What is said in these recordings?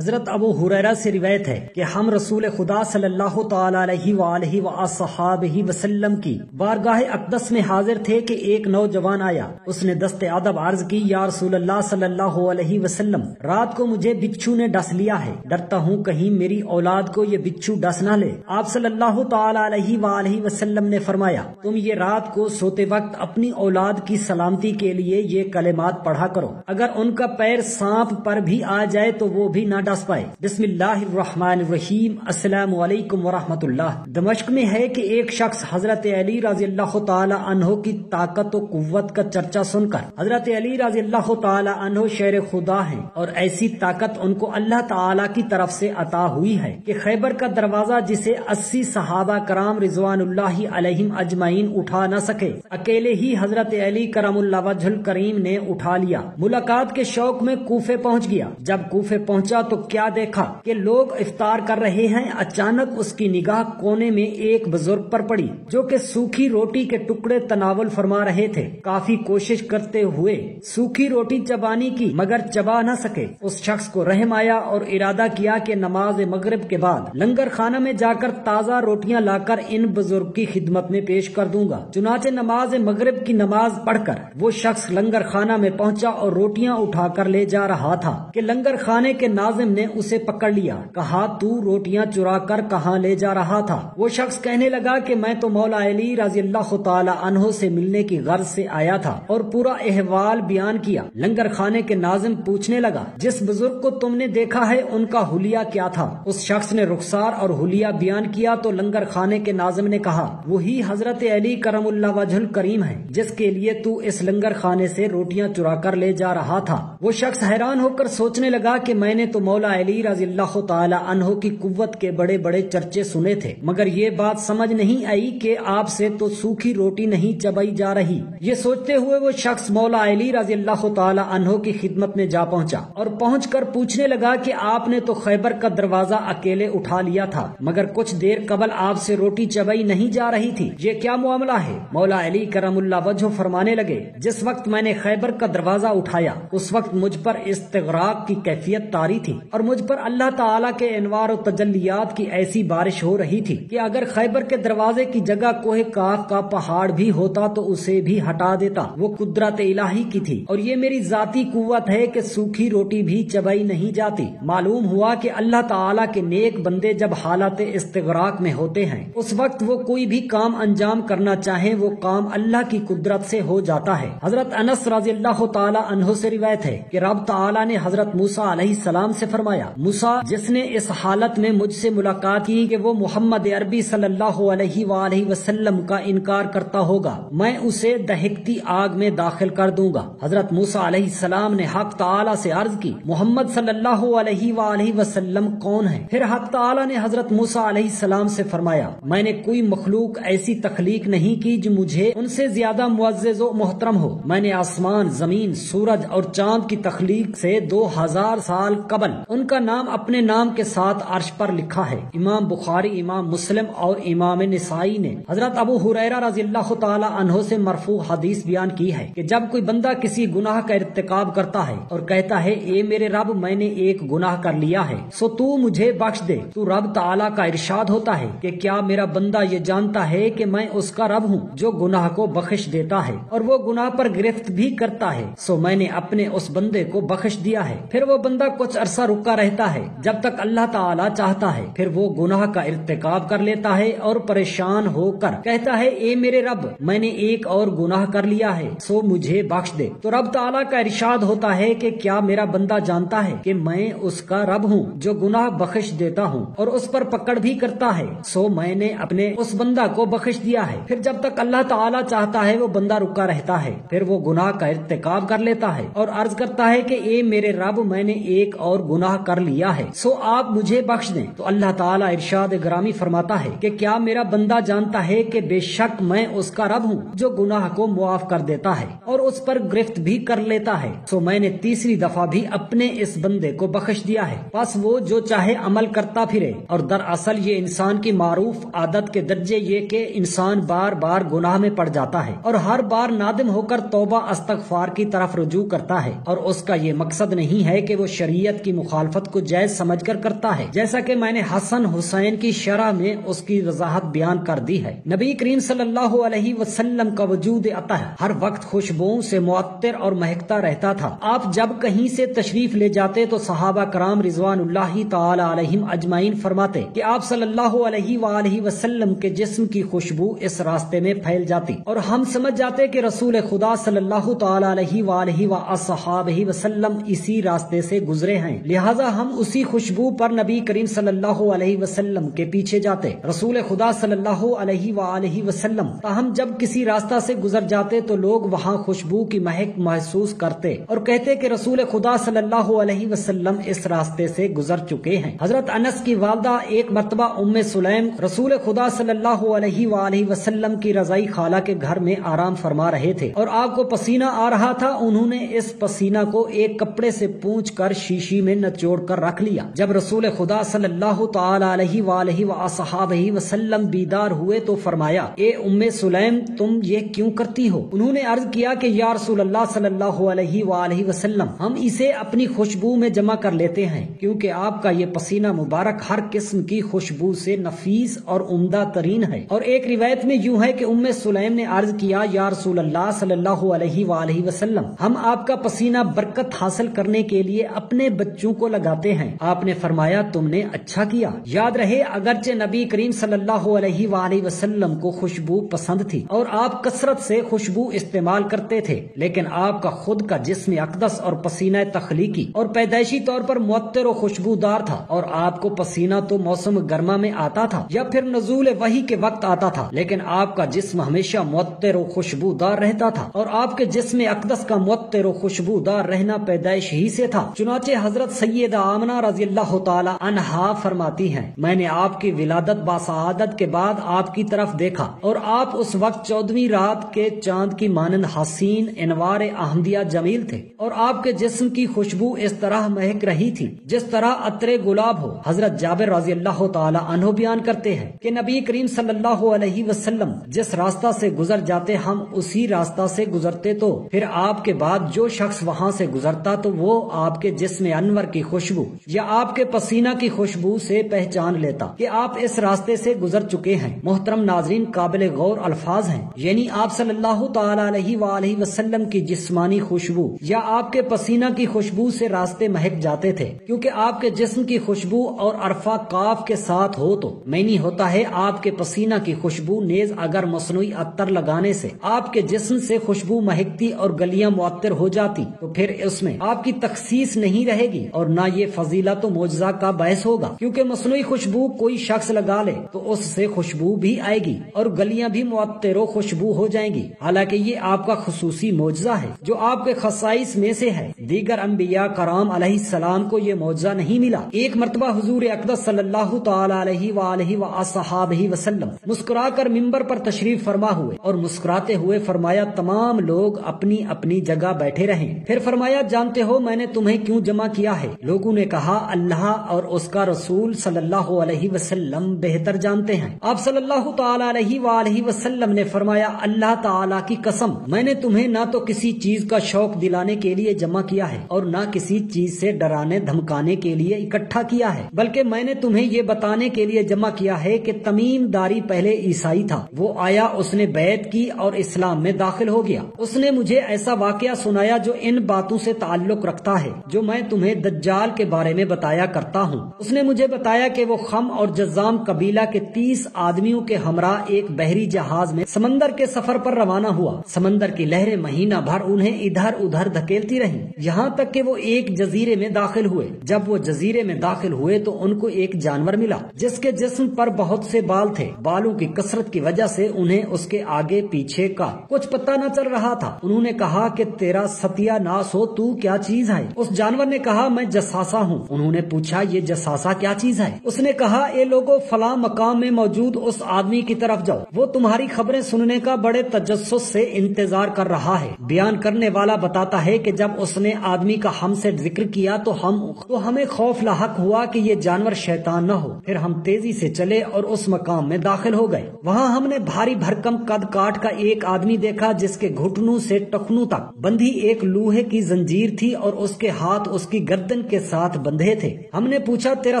حضرت ابو ہریرہ سے روایت ہے کہ ہم رسول خدا صلی اللہ تعالی علیہ وآلہ وصحابہ وسلم کی بارگاہ اقدس میں حاضر تھے کہ ایک نوجوان آیا۔ اس نے دست ادب عرض کی، یا رسول اللہ صلی اللہ علیہ وسلم، رات کو مجھے بچھو نے ڈس لیا ہے، ڈرتا ہوں کہیں میری اولاد کو یہ بچھو ڈس نہ لے۔ آپ صلی اللہ تعالی علیہ وآلہ وسلم نے فرمایا، تم یہ رات کو سوتے وقت اپنی اولاد کی سلامتی کے لیے یہ کلمات پڑھا کرو، اگر ان کا پیر سانپ پر بھی آ جائے تو وہ بھی نہ ڈس پائے۔ بسم اللہ الرحمن الرحیم، السلام علیکم ورحمۃ اللہ۔ دمشق میں ہے کہ ایک شخص حضرت علی رضی اللہ تعالی عنہ کی طاقت و قوت کا چرچا سن کر، حضرت علی رضی اللہ تعالی عنہ شیر خدا ہیں اور ایسی طاقت ان کو اللہ تعالی کی طرف سے عطا ہوئی ہے کہ خیبر کا دروازہ جسے 80 صحابہ کرام رضوان اللہ علیہم اجمعین اٹھا نہ سکے، اکیلے ہی حضرت علی کرم اللہ وجہ الکریم نے اٹھا لیا۔ ملاقات کے شوق میں کوفے پہنچ گیا۔ جب کوفے پہنچا تو کیا دیکھا کہ لوگ افطار کر رہے ہیں۔ اچانک اس کی نگاہ کونے میں ایک بزرگ پر پڑی جو کہ سوکھی روٹی کے ٹکڑے تناول فرما رہے تھے۔ کافی کوشش کرتے ہوئے سوکھی روٹی چبانے کی مگر چبا نہ سکے۔ اس شخص کو رحم آیا اور ارادہ کیا کہ نماز مغرب کے بعد لنگر خانہ میں جا کر تازہ روٹیاں لا کر ان بزرگ کی خدمت میں پیش کر دوں گا۔ چنانچہ نماز مغرب کی نماز پڑھ کر وہ شخص لنگر خانہ میں پہنچا اور روٹیاں اٹھا کر لے جا رہا تھا کہ لنگر خانے کے ناظم نے اسے پکڑ لیا۔ کہا، تو روٹیاں چرا کر کہاں لے جا رہا تھا؟ وہ شخص کہنے لگا کہ میں تو مولا علی رضی اللہ تعالی عنہ سے ملنے کی غرض سے آیا تھا، اور پورا احوال بیان کیا۔ لنگر خانے کے ناظم پوچھنے لگا، جس بزرگ کو تم نے دیکھا ہے ان کا حلیہ کیا تھا؟ اس شخص نے رخسار اور حلیہ بیان کیا تو لنگر خانے کے ناظم نے کہا، وہی حضرت علی کرم اللہ وجہ الکریم ہے جس کے لیے تو اس لنگر خانے سے روٹیاں چرا کر لے جا رہا تھا۔ وہ شخص حیران ہو کر سوچنے لگا کہ میں نے تو مولا علی رضی اللہ تعالی عنہ کی قوت کے بڑے بڑے چرچے سنے تھے، مگر یہ بات سمجھ نہیں آئی کہ آپ سے تو سوکھی روٹی نہیں چبائی جا رہی۔ یہ سوچتے ہوئے وہ شخص مولا علی رضی اللہ تعالی عنہ کی خدمت میں جا پہنچا اور پہنچ کر پوچھنے لگا کہ آپ نے تو خیبر کا دروازہ اکیلے اٹھا لیا تھا، مگر کچھ دیر قبل آپ سے روٹی چبائی نہیں جا رہی تھی، یہ کیا معاملہ ہے؟ مولا علی کرم اللہ وجہ فرمانے لگے، جس وقت میں نے خیبر کا دروازہ اٹھایا اس وقت مجھ پر استغراق کی کیفیت طاری تھی، اور مجھ پر اللہ تعالیٰ کے انوار و تجلیات کی ایسی بارش ہو رہی تھی کہ اگر خیبر کے دروازے کی جگہ کوہ کاف کا پہاڑ بھی ہوتا تو اسے بھی ہٹا دیتا۔ وہ قدرت الہی کی تھی، اور یہ میری ذاتی قوت ہے کہ سوکھی روٹی بھی چبائی نہیں جاتی۔ معلوم ہوا کہ اللہ تعالیٰ کے نیک بندے جب حالت استغراق میں ہوتے ہیں اس وقت وہ کوئی بھی کام انجام کرنا چاہیں وہ کام اللہ کی قدرت سے ہو جاتا ہے۔ حضرت انس رضی اللہ تعالی عنہ سے روایت ہے کہ رب تعالیٰ نے حضرت موسیٰ علیہ السلام سے فرمایا، موسیٰ جس نے اس حالت میں مجھ سے ملاقات کی کہ وہ محمد عربی صلی اللہ علیہ وآلہ وسلم کا انکار کرتا ہوگا، میں اسے دہکتی آگ میں داخل کر دوں گا۔ حضرت موسیٰ علیہ السلام نے حق تعالیٰ سے عرض کی، محمد صلی اللہ علیہ وآلہ وسلم کون ہے؟ پھر حق تعالیٰ نے حضرت موسیٰ علیہ السلام سے فرمایا، میں نے کوئی مخلوق ایسی تخلیق نہیں کی جو مجھے ان سے زیادہ معزز و محترم ہو۔ میں نے آسمان، زمین، سورج اور چاند کی تخلیق سے 2000 سال قبل ان کا نام اپنے نام کے ساتھ عرش پر لکھا ہے۔ امام بخاری، امام مسلم اور امام نسائی نے حضرت ابو ہریرہ رضی اللہ تعالی عنہ سے مرفوع حدیث بیان کی ہے کہ جب کوئی بندہ کسی گناہ کا ارتکاب کرتا ہے اور کہتا ہے، اے میرے رب میں نے ایک گناہ کر لیا ہے سو تو مجھے بخش دے، تو رب تعالیٰ کا ارشاد ہوتا ہے کہ کیا میرا بندہ یہ جانتا ہے کہ میں اس کا رب ہوں جو گناہ کو بخش دیتا ہے اور وہ گناہ پر گرفت بھی کرتا ہے، سو میں نے اپنے اس بندے کو بخش دیا ہے۔ پھر وہ بندہ کچھ عرصہ رکا رہتا ہے جب تک اللہ تعالیٰ چاہتا ہے، پھر وہ گناہ کا ارتکاب کر لیتا ہے اور پریشان ہو کر کہتا ہے، اے میرے رب میں نے ایک اور گناہ کر لیا ہے سو مجھے بخش دے، تو رب تعالیٰ کا ارشاد ہوتا ہے کہ کیا میرا بندہ جانتا ہے کہ میں اس کا رب ہوں جو گناہ بخش دیتا ہوں اور اس پر پکڑ بھی کرتا ہے، سو میں نے اپنے اس بندہ کو بخش دیا ہے۔ پھر جب تک اللہ تعالیٰ چاہتا ہے وہ بندہ رکا رہتا ہے، پھر وہ گناہ کا ارتکاب کر لیتا ہے اور عرض کرتا ہے کہ اے میرے رب میں نے ایک اور گناہ کر لیا ہے سو آپ مجھے بخش دیں، تو اللہ تعالیٰ ارشاد گرامی فرماتا ہے کہ کیا میرا بندہ جانتا ہے کہ بے شک میں اس کا رب ہوں جو گناہ کو معاف کر دیتا ہے اور اس پر گرفت بھی کر لیتا ہے، سو میں نے تیسری دفعہ بھی اپنے اس بندے کو بخش دیا ہے۔ بس وہ جو چاہے عمل کرتا پھرے، اور دراصل یہ انسان کی معروف عادت کے درجے یہ کہ انسان بار بار گناہ میں پڑ جاتا ہے اور ہر بار نادم ہو کر توبہ استغفار کی طرف رجوع کرتا ہے، اور اس کا یہ مقصد نہیں ہے کہ وہ شریعت کی مخالفت کو جائز سمجھ کر کرتا ہے، جیسا کہ میں نے حسن حسین کی شرح میں اس کی وضاحت بیان کر دی ہے۔ نبی کریم صلی اللہ علیہ وسلم کا وجود اطہر ہر وقت خوشبوؤں سے معطر اور مہکتا رہتا تھا۔ آپ جب کہیں سے تشریف لے جاتے تو صحابہ کرام رضوان اللہ تعالی علیہم اجمعین فرماتے کہ آپ صلی اللہ علیہ وآلہ وسلم کے جسم کی خوشبو اس راستے میں پھیل جاتی اور ہم سمجھ جاتے کہ رسول خدا صلی اللہ تعالی علیہ وآلہ وصحابہ وسلم اسی راستے سے گزرے ہیں، لہذا ہم اسی خوشبو پر نبی کریم صلی اللہ علیہ وسلم کے پیچھے جاتے۔ رسول خدا صلی اللہ علیہ وآلہ وسلم تاہم جب کسی راستہ سے گزر جاتے تو لوگ وہاں خوشبو کی مہک محسوس کرتے اور کہتے کہ رسول خدا صلی اللہ علیہ وسلم اس راستے سے گزر چکے ہیں۔ حضرت انس کی والدہ ایک مرتبہ ام سلیم رسول خدا صلی اللہ علیہ وآلہ وسلم کی رضائی خالہ کے گھر میں آرام فرما رہے تھے اور آپ کو پسینہ آ رہا تھا۔ انہوں نے اس پسینہ کو ایک کپڑے سے پونچھ کر شیشی میں نچوڑ کر رکھ لیا۔ جب رسول خدا صلی اللہ تعالی علیہ وآلہ وصحابہ وسلم بیدار ہوئے تو فرمایا، اے ام سلیم تم یہ کیوں کرتی ہو؟ انہوں نے عرض کیا کہ یا رسول اللہ صلی اللہ علیہ وآلہ وسلم ہم اسے اپنی خوشبو میں جمع کر لیتے ہیں کیونکہ آپ کا یہ پسینہ مبارک ہر قسم کی خوشبو سے نفیس اور عمدہ ترین ہے۔ اور ایک روایت میں یوں ہے کہ ام سلیم نے عرض کیا، یا رسول اللہ صلی اللہ علیہ وآلہ وسلم ہم آپ کا پسینہ برکت حاصل کرنے کے لیے اپنے بچوں کو لگاتے ہیں۔ آپ نے فرمایا تم نے اچھا کیا۔ یاد رہے اگرچہ نبی کریم صلی اللہ علیہ وآلہ وسلم کو خوشبو پسند تھی اور آپ کثرت سے خوشبو استعمال کرتے تھے، لیکن آپ کا خود کا جسم اقدس اور پسینہ تخلیقی اور پیدائشی طور پر معطر و خوشبودار تھا، اور آپ کو پسینہ تو موسم گرما میں آتا تھا یا پھر نزول وحی کے وقت آتا تھا، لیکن آپ کا جسم ہمیشہ معطر و خوشبودار رہتا تھا، اور آپ کے جسم اقدس کا معطر و خوشبودار رہنا پیدائش ہی سے تھا۔ چنانچہ حضرت سیدہ آمنہ رضی اللہ تعالی عنہا فرماتی ہیں، میں نے آپ کی ولادت باسعادت کے بعد آپ کی طرف دیکھا اور آپ اس وقت 14ویں رات کے چاند کی مانند حسین انوار احمدیہ جمیل تھے، اور آپ کے جسم کی خوشبو اس طرح مہک رہی تھی جس طرح عطر گلاب ہو۔ حضرت جابر رضی اللہ تعالی عنہ بیان کرتے ہیں کہ نبی کریم صلی اللہ علیہ وسلم جس راستہ سے گزر جاتے ہم اسی راستہ سے گزرتے، تو پھر آپ کے بعد جو شخص وہاں سے گزرتا تو وہ آپ کے جسم انور کی خوشبو یا آپ کے پسینہ کی خوشبو سے پہچان لیتا کہ آپ اس راستے سے گزر چکے ہیں۔ محترم ناظرین، قابل غور الفاظ ہیں، یعنی آپ صلی اللہ تعالی علیہ وآلہ وسلم کی جسمانی خوشبو یا آپ کے پسینہ کی خوشبو سے راستے مہک جاتے تھے، کیونکہ آپ کے جسم کی خوشبو اور عرفہ کاف کے ساتھ ہو تو معنی ہوتا ہے آپ کے پسینہ کی خوشبو، نیز اگر مصنوعی عطر لگانے سے آپ کے جسم سے خوشبو مہکتی اور گلیاں معطر ہو جاتی تو پھر اس میں آپ کی تخصیص نہیں رہے گی اور نہ یہ فضیلت و معجزہ کا باعث ہوگا، کیونکہ مصنوعی خوشبو کوئی شخص لگا لے تو اس سے خوشبو بھی آئے گی اور گلیاں بھی معطر و خوشبو ہو جائیں گی، حالانکہ یہ آپ کا خصوصی معجزہ ہے جو آپ کے خصائص میں سے ہے۔ دیگر انبیاء کرام علیہ السلام کو یہ معجزہ نہیں ملا۔ ایک مرتبہ حضور اقدس صلی اللہ تعالی علیہ وآلہ وصحابہ وسلم مسکرا کر ممبر پر تشریف فرما ہوئے اور مسکراتے ہوئے فرمایا، تمام لوگ اپنی اپنی جگہ بیٹھے رہیں۔ پھر فرمایا، جانتے ہو میں نے تمہیں کیوں جمع کیا ہے؟ لوگوں نے کہا، اللہ اور اس کا رسول صلی اللہ علیہ وسلم بہتر جانتے ہیں۔ آپ صلی اللہ تعالی علیہ وآلہ وسلم نے فرمایا، اللہ تعالی کی قسم میں نے تمہیں نہ تو کسی چیز کا شوق دلانے کے لیے جمع کیا ہے اور نہ کسی چیز سے ڈرانے دھمکانے کے لیے اکٹھا کیا ہے، بلکہ میں نے تمہیں یہ بتانے کے لیے جمع کیا ہے کہ تمیم داری پہلے عیسائی تھا، وہ آیا، اس نے بیعت کی اور اسلام میں داخل ہو گیا۔ اس نے مجھے ایسا واقعہ سنایا جو ان باتوں سے تعلق رکھتا ہے جو میں تمہیں دجال کے بارے میں بتایا کرتا ہوں۔ اس نے مجھے بتایا کہ وہ خم اور جزام قبیلہ کے 30 آدمیوں کے ہمراہ ایک بحری جہاز میں سمندر کے سفر پر روانہ ہوا۔ سمندر کی لہریں مہینہ بھر انہیں ادھر ادھر دھکیلتی رہیں، یہاں تک کہ وہ ایک جزیرے میں داخل ہوئے۔ جب وہ جزیرے میں داخل ہوئے تو ان کو ایک جانور ملا جس کے جسم پر بہت سے بال تھے۔ بالوں کی کثرت کی وجہ سے انہیں اس کے آگے پیچھے کا کچھ پتہ نہ چل رہا تھا۔ انہوں نے کہا کہ تیرا ستیہ ناس ہو، تو کیا چیز ہے؟ اس جانور نے کہا، میں جساسہ ہوں۔ انہوں نے پوچھا، یہ جساسہ کیا چیز ہے؟ اس نے کہا، اے لوگوں، فلاں مقام میں موجود اس آدمی کی طرف جاؤ، وہ تمہاری خبریں سننے کا بڑے تجسس سے انتظار کر رہا ہے۔ بیان کرنے والا بتاتا ہے کہ جب اس نے آدمی کا ہم سے ذکر کیا تو ہمیں خوف لاحق ہوا کہ یہ جانور شیطان نہ ہو۔ پھر ہم تیزی سے چلے اور اس مقام میں داخل ہو گئے۔ وہاں ہم نے بھاری بھرکم قد کاٹ کا ایک آدمی دیکھا جس کے گھٹنوں سے ٹخنوں تک بندھی ایک لوہے کی زنجیر تھی اور اس کے ہاتھ اس کی گردن گردن کے ساتھ بندھے تھے۔ ہم نے پوچھا تیرا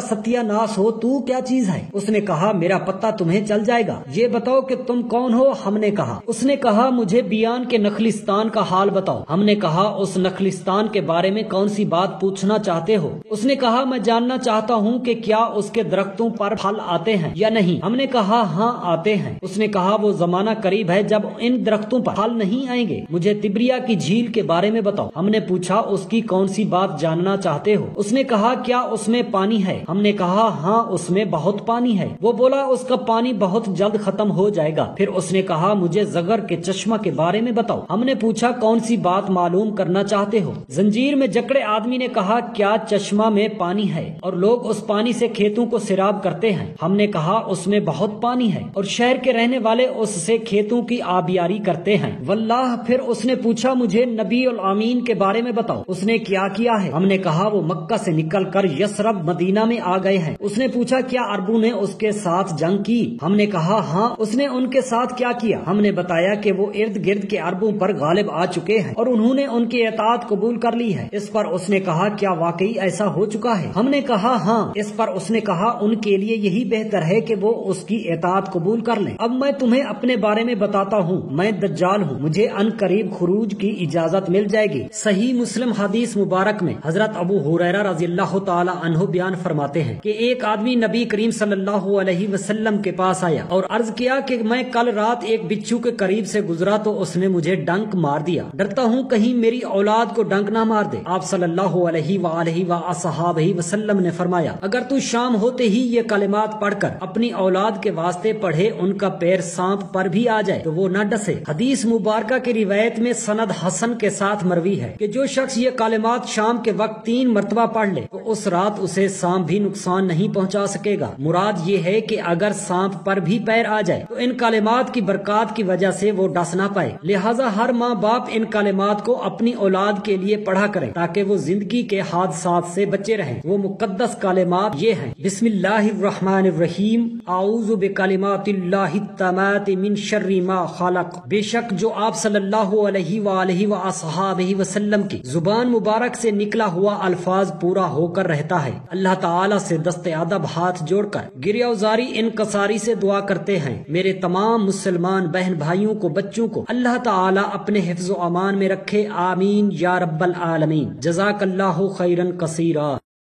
ستیہ ناس ہو، تو کیا چیز ہے؟ اس نے کہا میرا پتہ تمہیں چل جائے گا، یہ بتاؤ کہ تم کون ہو؟ ہم نے کہا، اس نے کہا مجھے بیان کے نخلستان کا حال بتاؤ۔ ہم نے کہا اس نخلستان کے بارے میں کون سی بات پوچھنا چاہتے ہو؟ اس نے کہا میں جاننا چاہتا ہوں کہ کیا اس کے درختوں پر پھل آتے ہیں یا نہیں؟ ہم نے کہا ہاں آتے ہیں۔ اس نے کہا وہ زمانہ قریب ہے جب ان درختوں پر پھل نہیں آئیں گے۔ مجھے تبریا کی جھیل کے بارے میں بتاؤ۔ ہم نے پوچھا اس کی کون سی بات جاننا چاہتے ہو؟ اس نے کہا کیا اس میں پانی ہے؟ ہم نے کہا ہاں اس میں بہت پانی ہے۔ وہ بولا اس کا پانی بہت جلد ختم ہو جائے گا۔ پھر اس نے کہا مجھے زغر کے چشمہ کے بارے میں بتاؤ۔ ہم نے پوچھا کون سی بات معلوم کرنا چاہتے ہو؟ زنجیر میں جکڑے آدمی نے کہا کیا چشمہ میں پانی ہے اور لوگ اس پانی سے کھیتوں کو سیراب کرتے ہیں؟ ہم نے کہا اس میں بہت پانی ہے اور شہر کے رہنے والے اس سے کھیتوں کی آبیاری کرتے ہیں۔ واللہ پھر اس نے پوچھا مجھے نبی الامین کے بارے میں بتاؤ، اس نے کیا کیا ہے؟ ہم نے کہا وہ مکہ سے نکل کر یثرب مدینہ میں آ گئے ہیں۔ اس نے پوچھا کیا عربوں نے اس کے ساتھ جنگ کی؟ ہم نے کہا ہاں۔ اس نے ان کے ساتھ کیا کیا؟ ہم نے بتایا کہ وہ ارد گرد کے عربوں پر غالب آ چکے ہیں اور انہوں نے ان کی اطاعت قبول کر لی ہے۔ اس پر اس نے کہا کیا واقعی ایسا ہو چکا ہے؟ ہم نے کہا ہاں۔ اس پر اس نے کہا ان کے لیے یہی بہتر ہے کہ وہ اس کی اطاعت قبول کر لیں۔ اب میں تمہیں اپنے بارے میں بتاتا ہوں، میں دجال ہوں، مجھے ان قریب خروج کی اجازت مل جائے گی۔ صحیح مسلم حدیث مبارک میں حضرت ابو ہریرہ رضی اللہ تعالی عنہ بیان فرماتے ہیں کہ ایک آدمی نبی کریم صلی اللہ علیہ وسلم کے پاس آیا اور عرض کیا کہ میں کل رات ایک بچھو کے قریب سے گزرا تو اس نے مجھے ڈنک مار دیا، ڈرتا ہوں کہیں میری اولاد کو ڈنک نہ مار دے۔ آپ صلی اللہ علیہ وآلہ وصحابہ وسلم نے فرمایا اگر تو شام ہوتے ہی یہ کلمات پڑھ کر اپنی اولاد کے واسطے پڑھے ان کا پیر سانپ پر بھی آ جائے تو وہ نہ ڈسے۔ حدیث مبارکہ کی روایت میں سند حسن کے ساتھ مروی ہے کہ جو شخص یہ کلمات شام کے وقت 3 مرتبہ پڑھ لے تو اس رات اسے سانپ بھی نقصان نہیں پہنچا سکے گا۔ مراد یہ ہے کہ اگر سانپ پر بھی پیر آ جائے تو ان کلمات کی برکات کی وجہ سے وہ ڈس نہ پائے۔ لہٰذا ہر ماں باپ ان کلمات کو اپنی اولاد کے لیے پڑھا کرے تاکہ وہ زندگی کے حادثات سے بچے رہیں۔ وہ مقدس کلمات یہ ہیں: بسم اللہ الرحمن الرحیم، اعوذ بکلمات اللہ التامات من شر ما خلق۔ بے شک جو آپ صلی اللہ علیہ وآلہ وصحابہ وسلم کی زبان مبارک سے نکلا ہوا الفاظ پورا ہو کر رہتا ہے۔ اللہ تعالیٰ سے دست ادب ہاتھ جوڑ کر گریہوزاری انکساری سے دعا کرتے ہیں میرے تمام مسلمان بہن بھائیوں کو، بچوں کو اللہ تعالیٰ اپنے حفظ و امان میں رکھے، آمین یا رب العالمین۔ جزاک اللہ خیرا کثیرا۔